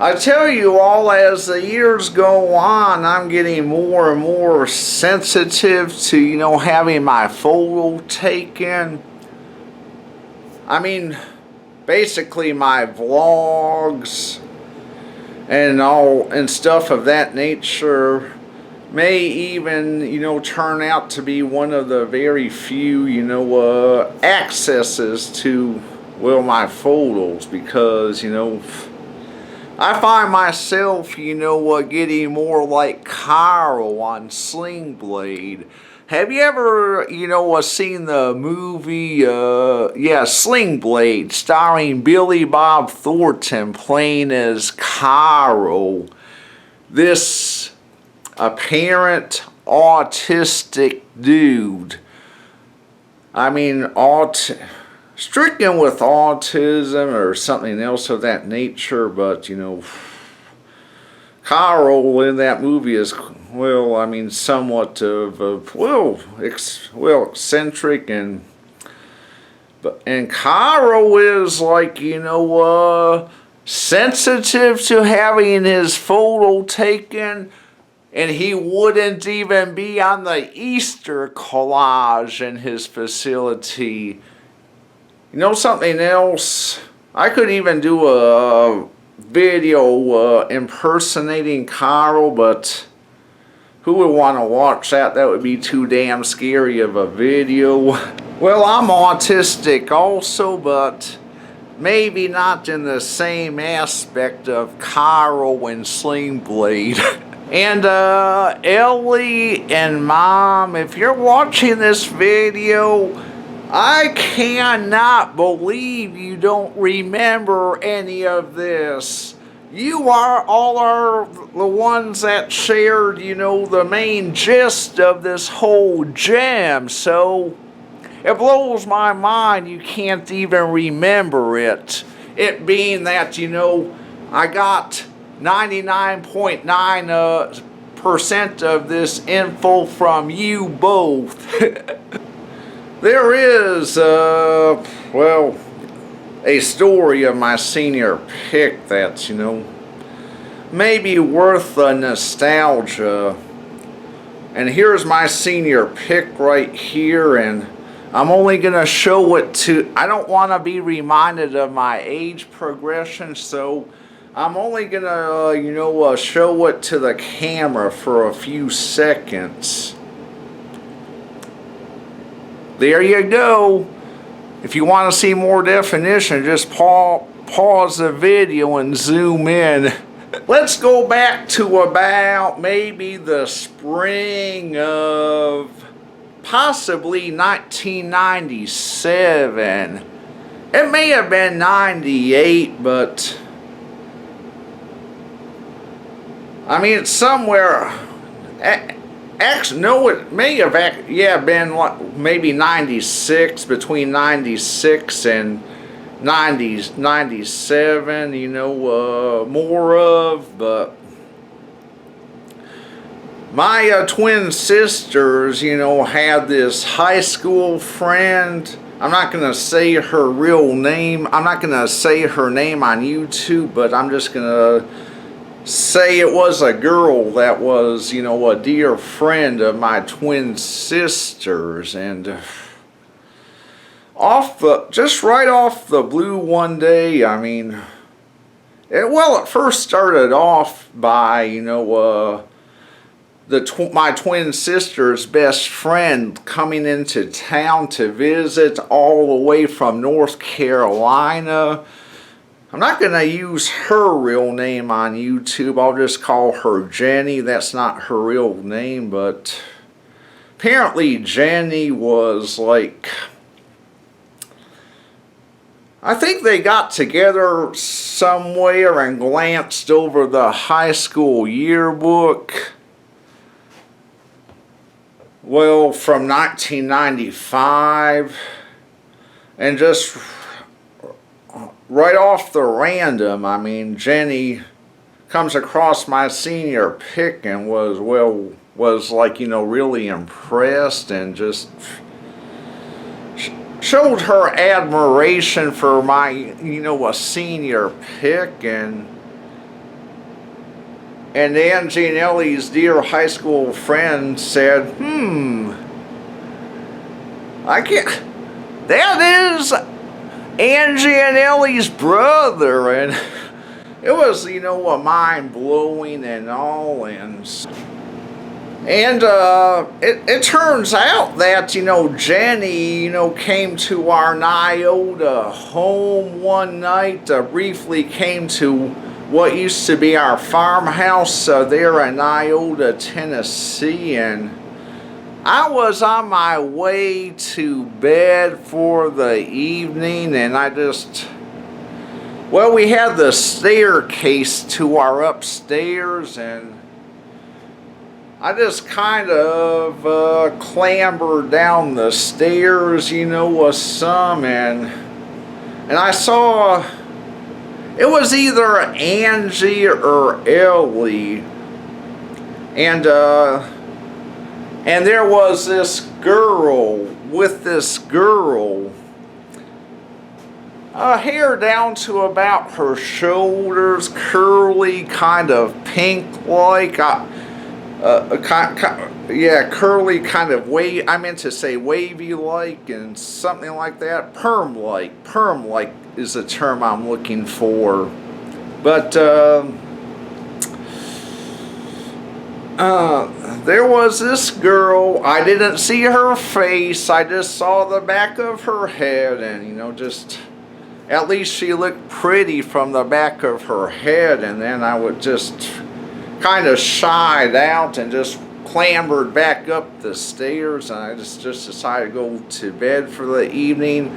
I tell you all, as the years go on, I'm getting more and more sensitive to, having my photo taken. I mean, basically my vlogs and stuff of that nature may even, turn out to be one of the very few, accesses to, well, my photos, because, I find myself, getting more like Carl on Sling Blade. Have you ever, seen the movie, Sling Blade, starring Billy Bob Thornton playing as Carl, this apparent autistic dude? I mean, stricken with autism or something else of that nature, but Carl in that movie is, somewhat of eccentric, and Carl is like, sensitive to having his photo taken, and he wouldn't even be on the Easter collage in his facility. Something else? I could even do a video impersonating Carl, but who would want to watch that? That would be too damn scary of a video. Well, I'm autistic also, but maybe not in the same aspect of Carl and Sling Blade. And Ellie and Mom, if you're watching this video, I cannot believe you don't remember any of this. You all are the ones that shared, the main gist of this whole gem. So it blows my mind you can't even remember it. It being that, I got 99.9% of this info from you both. There is, a story of my senior PIc that's, maybe worth the nostalgia. And here's my senior PIc right here, and I'm only going to show it to, I don't want to be reminded of my age progression, so I'm only going to, show it to the camera for a few seconds. There you go. If you want to see more definition, just pause the video and zoom in. Let's go back to about maybe the spring of possibly 1997. It may have been 98, but it's somewhere. Actually, no, it may have been maybe 96, between 96 and 97, more of, but my twin sisters, had this high school friend. I'm not going to say her real name. I'm not going to say her name on YouTube, but I'm just going to say it was a girl that was, a dear friend of my twin sisters. And just right off the blue one day, it first started off by, my twin sister's best friend coming into town to visit all the way from North Carolina. I'm not going to use her real name on YouTube. I'll just call her Jenny. That's not her real name, but apparently Jenny was like, I think they got together somewhere and glanced over the high school yearbook. Well, from 1995, and just right off the random, Jenny comes across my senior PIc and was like, really impressed, and just showed her admiration for my, a senior PIc. And And Angie and Ellie's dear high school friend said, I can't, that is Angie and Ellie's brother. And it was, mind blowing and all. And it turns out that, Jenny, came to our Nyota home one night, briefly came to what used to be our farmhouse there in Nyota, Tennessee, and I was on my way to bed for the evening, and we had the staircase to our upstairs, and I just kind of clambered down the stairs, some, and I saw it was either Angie or Ellie, and there was this girl with this girl, hair down to about her shoulders, curly, kind of pink-like. Curly, kind of wavy. I meant to say wavy-like and something like that. Perm-like. Perm-like is the term I'm looking for. But there was this girl. I didn't see her face. I just saw the back of her head, and at least she looked pretty from the back of her head. And then I would just kind of shied out and just clambered back up the stairs, and I just decided to go to bed for the evening.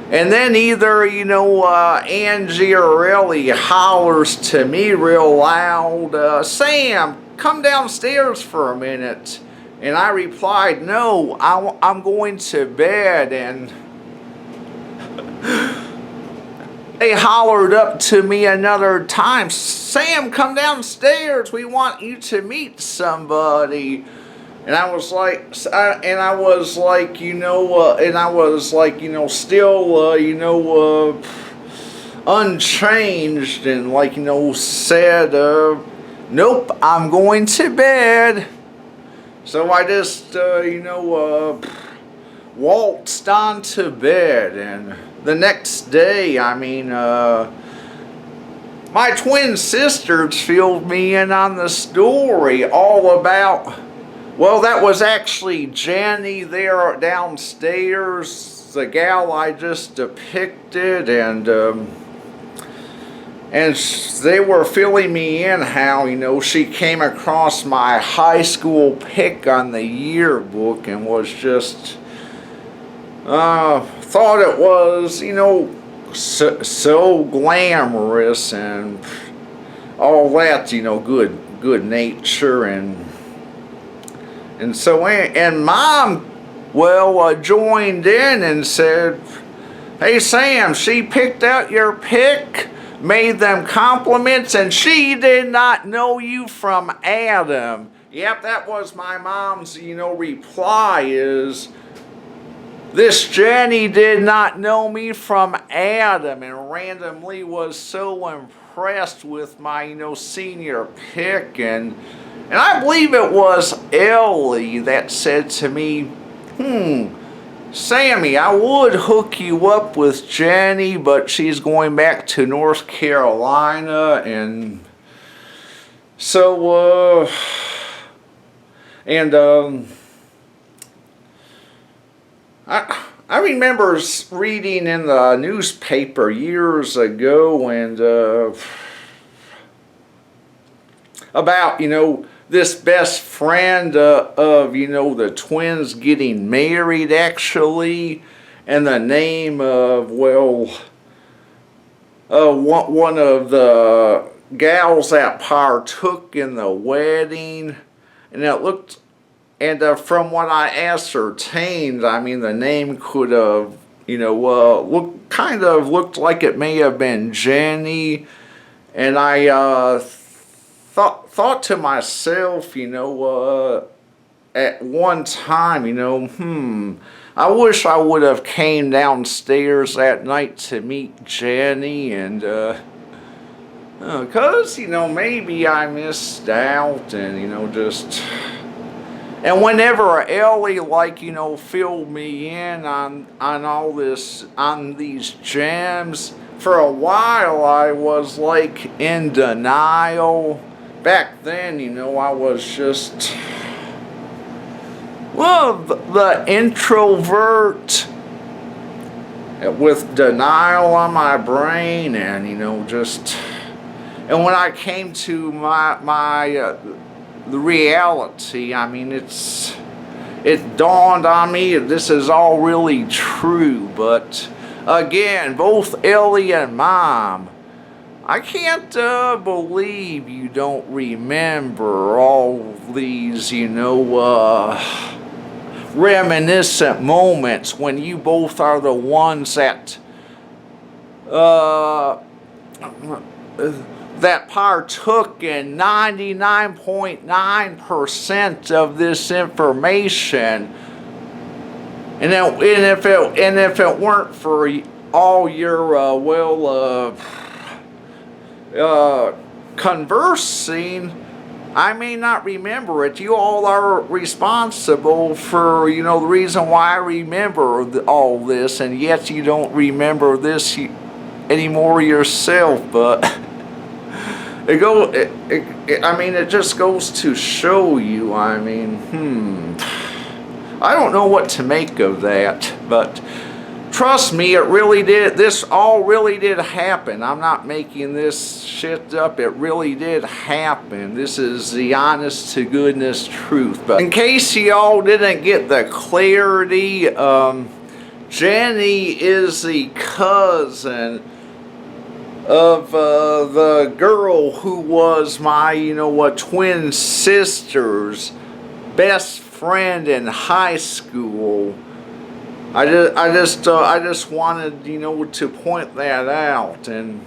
And then either, Angie or Ellie hollers to me real loud, Sam, come downstairs for a minute. And I replied, no, I'm going to bed. And they hollered up to me another time, Sam, come downstairs. We want you to meet somebody. And I was like, still, unchanged, and said, nope, I'm going to bed. So I just, waltzed on to bed, and the next day, my twin sisters filled me in on the story all about, that was actually Jenny there downstairs, the gal I just depicted, and they were filling me in how, she came across my high school pic on the yearbook and was just, thought it was, so glamorous and all that, good nature, and so, and Mom, joined in and said, hey Sam, she picked out your pic, made them compliments, and she did not know you from Adam. Yep, that was my mom's, reply is, this Jenny did not know me from Adam, and randomly was so impressed with my, senior pic, and I believe it was Ellie that said to me, Sammy, I would hook you up with Jenny, but she's going back to North Carolina, and so, I remember reading in the newspaper years ago, and about, this best friend of, the twins getting married, actually, and the name of, one of the gals that partook in the wedding, and it looked, and from what I ascertained, the name could have, looked like it may have been Jenny, and I thought to myself, at one time, I wish I would have came downstairs that night to meet Jenny, and Because, maybe I missed out and, just. And whenever Ellie, filled me in on all this, on these gems, for a while I was, in denial. Back then, I was just, well, the introvert with denial on my brain and, just. And when I came to the reality, I mean, it dawned on me that this is all really true. But again, both Ellie and Mom, I can't believe you don't remember all these, reminiscent moments when you both are the ones that that partook in 99.9% of this information, and if it weren't for all your conversing, I may not remember it. You all are responsible for the reason why I remember all this, and yet you don't remember this anymore yourself, but. It just goes to show you, I don't know what to make of that, but trust me, it really did, this all really did happen. I'm not making this shit up, it really did happen. This is the honest to goodness truth. But in case y'all didn't get the clarity, Jenny is the cousin of the girl who was my, twin sister's best friend in high school. I just wanted, to point that out, and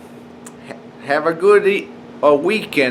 have a good weekend.